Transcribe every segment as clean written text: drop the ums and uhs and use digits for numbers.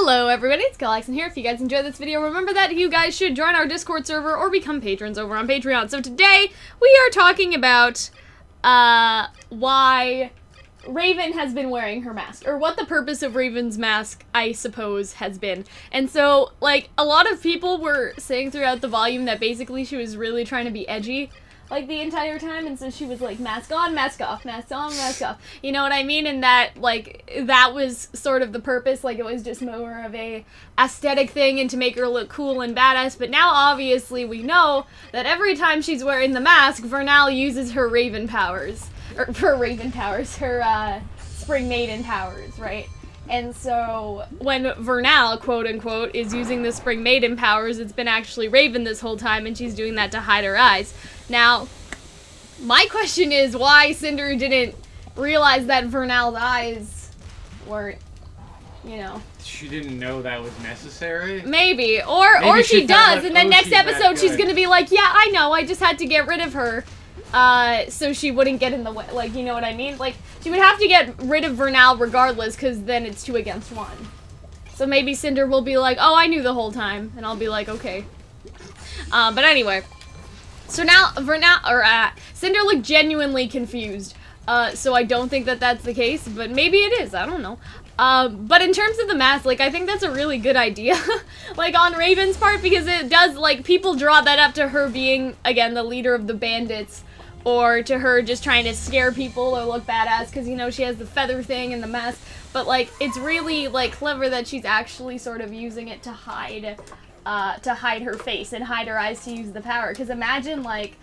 Hello everybody, it's Calxiyn here. If you guys enjoyed this video, remember that you guys should join our Discord server or become patrons over on Patreon. So today, we are talking about, why Raven has been wearing her mask, or what the purpose of Raven's mask, I suppose, has been. And so, like, a lot of people were saying throughout the volume that basically she was really trying to be edgy, like, the entire time, and so she was like, mask on, mask off, mask on, mask off, you know what I mean? And that, like, that was sort of the purpose, like, it was just more of a aesthetic thing and to make her look cool and badass, but now, obviously, we know that every time she's wearing the mask, Vernal uses her Raven powers, or her Raven powers, her, Spring Maiden powers, right? And so, when Vernal, quote-unquote, is using the Spring Maiden powers, it's been actually Raven this whole time, and she's doing that to hide her eyes. Now, my question is why Cinder didn't realize that Vernal's eyes weren't, you know... She didn't know that was necessary? Maybe. Or she does, and then next episode she's gonna be like, yeah, I know, I just had to get rid of her. So she wouldn't get in the way, like, you know what I mean? Like, she would have to get rid of Vernal regardless, because then it's 2 against 1. So maybe Cinder will be like, oh, I knew the whole time, and I'll be like, okay. But anyway. So now, Cinder looked genuinely confused, so I don't think that that's the case, but maybe it is, I don't know. But in terms of the mask, like, I think that's a really good idea, like, on Raven's part, because it does, like, people draw that up to her being, again, the leader of the bandits, or to her just trying to scare people or look badass, because, you know, she has the feather thing and the mask, but, like, it's really, like, clever that she's actually sort of using it to hide her face and hide her eyes to use the power, because imagine, I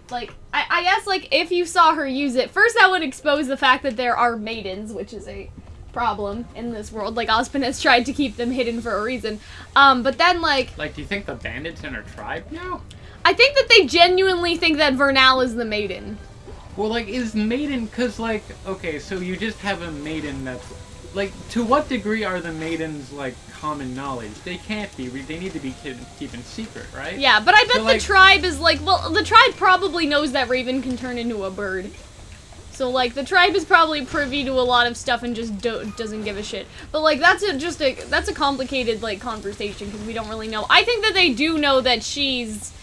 guess, like, if you saw her use it, first that would expose the fact that there are maidens, which is a problem in this world. Like, Ozpin has tried to keep them hidden for a reason. But then, like... Like, do you think the bandits in her tribe know? I think that they genuinely think that Vernal is the maiden. Well, like, is maiden... Because, like, okay, so you just have a maiden that's... Like, to what degree are the maidens, like, common knowledge? They can't be. They need to be keeping secret, right? Yeah, but I bet so, like, the tribe is, like... Well, the tribe probably knows that Raven can turn into a bird. So, like, the tribe is probably privy to a lot of stuff and just doesn't give a shit. But, like, that's a complicated, like, conversation, because we don't really know. I think that they do know that she's...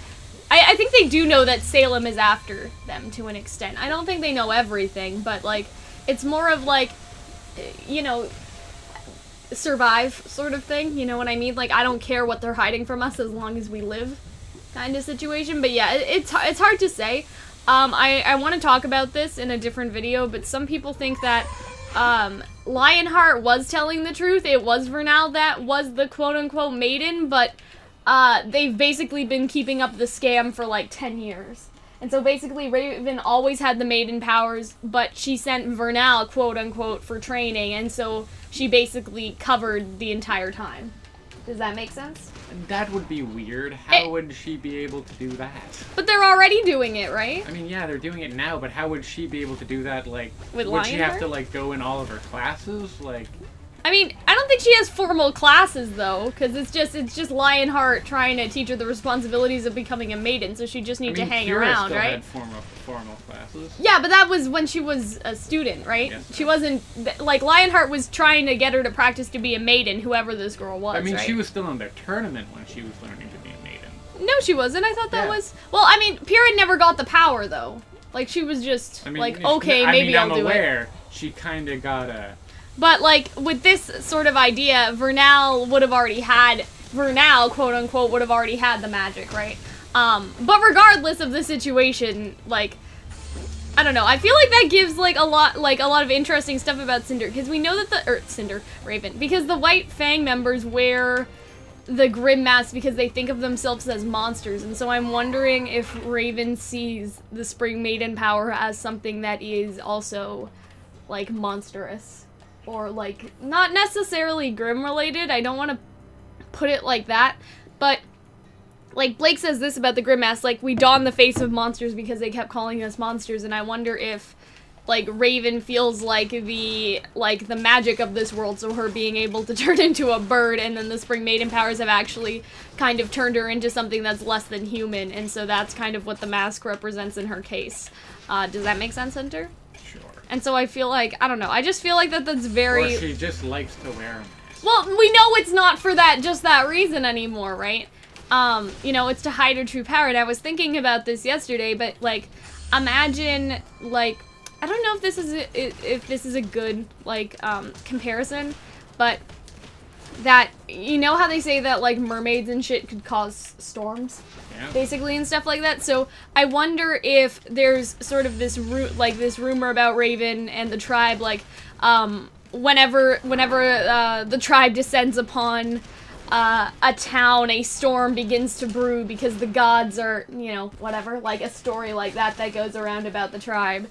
I think they do know that Salem is after them, to an extent. I don't think they know everything, but, like, it's more of, like, you know, survive sort of thing, you know what I mean? Like, I don't care what they're hiding from us as long as we live kind of situation. But, yeah, it's hard to say. I want to talk about this in a different video, but some people think that, Lionheart was telling the truth. It was Vernal that was the quote-unquote maiden, but, they've basically been keeping up the scam for, like, 10 years. And so basically Raven always had the maiden powers, but she sent Vernal, quote-unquote, for training, and so she basically covered the entire time. Does that make sense? That would be weird. How would she be able to do that? But they're already doing it, right? I mean, yeah, they're doing it now, but how would she be able to do that, like... With would she have Lionheart? to, like, go in all of her classes? Like... I mean, I don't think she has formal classes, though, because it's just Lionheart trying to teach her the responsibilities of becoming a maiden, so she just needs to hang Kira around, still right? Had formal classes. Yeah, but that was when she was a student, right? Yes. She wasn't, like, Lionheart was trying to get her to practice to be a maiden, whoever this girl was, I mean, right? she was still in their tournament when she was learning to be a maiden. No, she wasn't. I thought that was... Well, I mean, Pyrrha never got the power, though. Like, she was just, like, okay, maybe I'll do it. I'm aware she kind of got a... But, like, with this sort of idea, Vernal would have already had... Vernal, quote-unquote, would have already had the magic, right? But regardless of the situation, like... I don't know. I feel like that gives, like, a lot of interesting stuff about Cinder. Because we know that the... Raven. Because the White Fang members wear the Grim Mask because they think of themselves as monsters. And so I'm wondering if Raven sees the Spring Maiden power as something that is also, like, monstrous. Or, like, not necessarily Grim related. I don't want to put it like that. But, like, Blake says this about the Grim Mask, like, we don the face of monsters because they kept calling us monsters, and I wonder if, like, Raven feels like the magic of this world, so her being able to turn into a bird, and then the Spring Maiden powers have actually kind of turned her into something that's less than human, and so that's kind of what the mask represents in her case. Does that make sense, Hunter? Sure. And so I feel like, I don't know, I just feel like that's very... Or she just likes to wear a mask. Well, we know it's not for just that reason anymore, right? You know, it's to hide her true power, and I was thinking about this yesterday, but, like, imagine, like, I don't know if this is a good, like, comparison, but that, you know how they say that, like, mermaids and shit could cause storms? Yeah. Basically, and stuff like that. So, I wonder if there's sort of this rumor about Raven and the tribe, like, whenever the tribe descends upon a town, a storm begins to brew because the gods are, you know, whatever, like a story like that goes around about the tribe.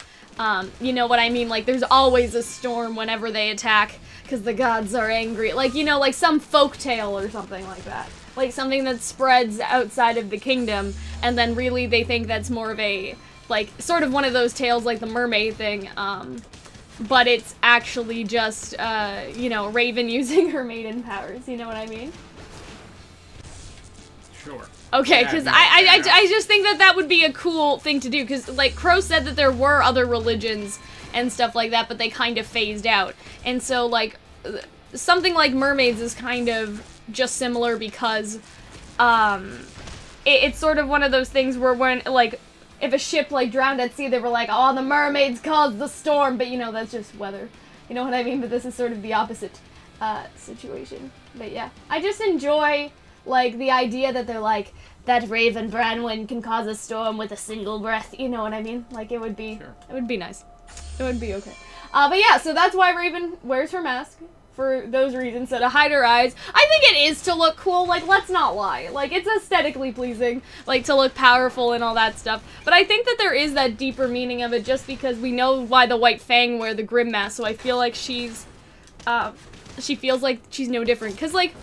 You know what I mean? Like, there's always a storm whenever they attack because the gods are angry. Like, you know, like some folk tale or something like that. Like, something that spreads outside of the kingdom, and then really they think that's more of a, like, sort of one of those tales like the mermaid thing, but it's actually just, you know, Raven using her maiden powers, you know what I mean? Sure. Okay, because I just think that would be a cool thing to do, because, like, Crow said that there were other religions and stuff like that, but they kind of phased out. And so, like, something like mermaids is kind of just similar because, it's sort of one of those things where when, like, if a ship, like, drowned at sea, they were like, oh, the mermaids caused the storm, but, you know, that's just weather. You know what I mean? But this is sort of the opposite, situation. But, yeah. I just enjoy, like, the idea that they're like, that Raven Branwen can cause a storm with a single breath, you know what I mean? Like, it would be, sure. It would be nice. It would be okay. But, yeah, so that's why Raven wears her mask. For those reasons, so to hide her eyes. I think it is to look cool, like, let's not lie. Like, it's aesthetically pleasing, like, to look powerful and all that stuff. But I think that there is that deeper meaning of it just because we know why the White Fang wear the Grim Mask, so I feel like she's, she feels like she's no different. Because, like,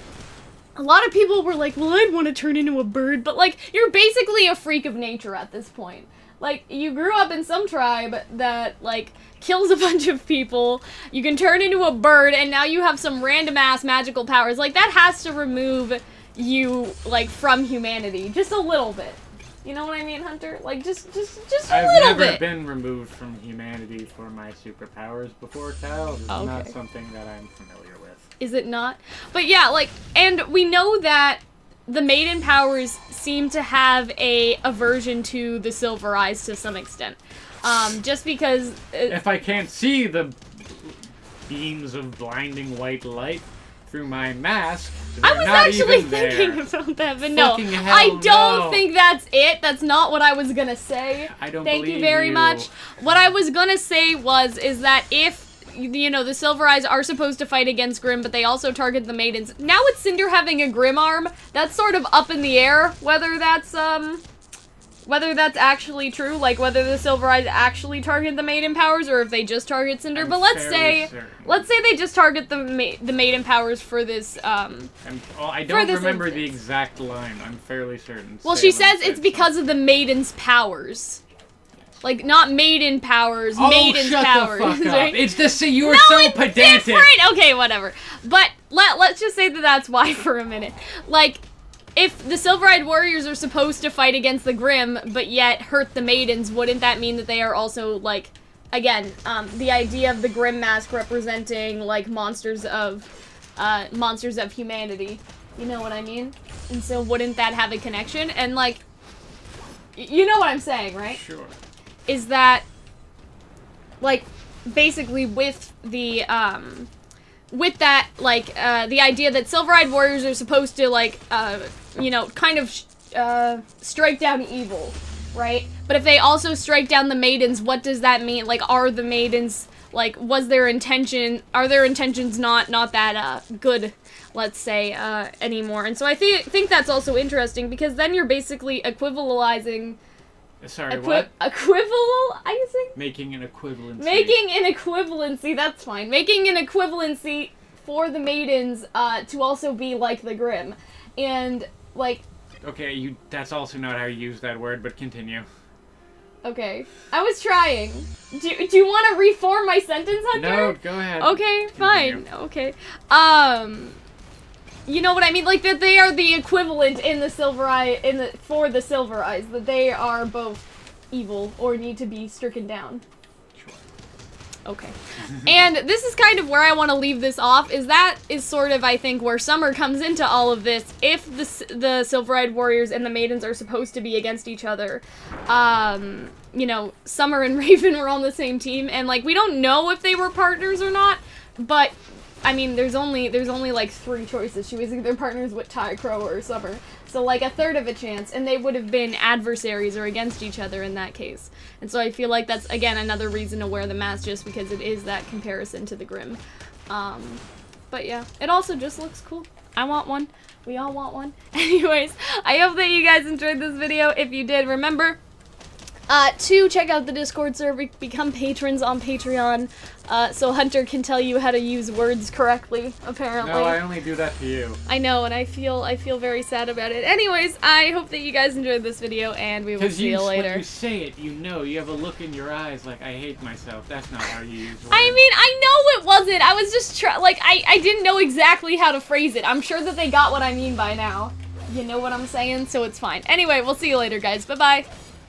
a lot of people were like, well, I'd want to turn into a bird, but, like, you're basically a freak of nature at this point. Like, you grew up in some tribe that, like, kills a bunch of people, you can turn into a bird, and now you have some random-ass magical powers. Like, that has to remove you, like, from humanity. Just a little bit. You know what I mean, Hunter? Like, just a little bit. I've never been removed from humanity for my superpowers before, Cal. It's not something that I'm familiar with. Is it not? But yeah, like, and we know that the maiden powers seem to have a aversion to the Silver Eyes to some extent. Just because... if I can't see the beams of blinding white light through my mask, I was actually thinking about that, but no. I don't think that's it. That's not what I was gonna say. I don't Thank you very much. What I was gonna say is that if, you know, the Silver Eyes are supposed to fight against Grimm, but they also target the maidens. Now with Cinder having a Grimm arm, that's sort of up in the air, whether that's actually true, like whether the Silver Eyes actually target the maiden powers or if they just target Cinder. But let's say they just target the maiden powers for this. I don't remember the exact line. I'm fairly certain. Well, she says it's because of the maiden's powers. Like, not maiden powers, maiden's powers. The fuck up. Right? It's just you were so pedantic. Different. Okay, whatever. But let's just say that that's why for a minute. Like, if the Silver-Eyed Warriors are supposed to fight against the Grimm, but yet hurt the maidens, wouldn't that mean that they are also, like, again, the idea of the Grimm mask representing, like, monsters of humanity. You know what I mean? And so wouldn't that have a connection? And, like, you know what I'm saying, right? Sure. Is that, like, basically with the, with that, like, the idea that Silver-Eyed Warriors are supposed to, like, you know, kind of, strike down evil, right? But if they also strike down the maidens, what does that mean? Like, are the maidens, like, are their intentions not that, good, let's say, anymore? And so I think that's also interesting, because then you're basically equivalizing... Sorry, what? Equivalizing? Making an equivalency. Making an equivalency, that's fine. Making an equivalency for the maidens, to also be like the Grimm. And, like... Okay, that's also not how you use that word, but continue. Okay. I was trying. Do you want to reform my sentence, Hunter? No, go ahead. Okay, continue. Fine. Okay. You know what I mean? Like, that they are the equivalent in the for the Silver Eyes. That they are both evil or need to be stricken down. Sure. Okay. And this is kind of where I want to leave this off, is that is sort of, I think, where Summer comes into all of this. If the Silver-Eyed Warriors and the Maidens are supposed to be against each other, you know, Summer and Raven were on the same team, and, like, we don't know if they were partners or not, but, I mean, there's only like 3 choices. She was either partners with Ty, Crow, or Summer. So, like, a third of a chance, and they would have been adversaries or against each other in that case. And so I feel like that's, again, another reason to wear the mask, just because it is that comparison to the Grimm. But yeah, it also just looks cool. I want one. We all want one. Anyways, I hope that you guys enjoyed this video. If you did, remember to check out the Discord server, become patrons on Patreon, so Hunter can tell you how to use words correctly, apparently. No, I only do that to you. I know, and I feel very sad about it. Anyways, I hope that you guys enjoyed this video, and we will see you later. When you say it, you know, you have a look in your eyes like, I hate myself. That's not how you use words. I mean, I know it wasn't. I was just like, I didn't know exactly how to phrase it. I'm sure that they got what I mean by now. You know what I'm saying? So it's fine. Anyway, we'll see you later, guys. Bye-bye.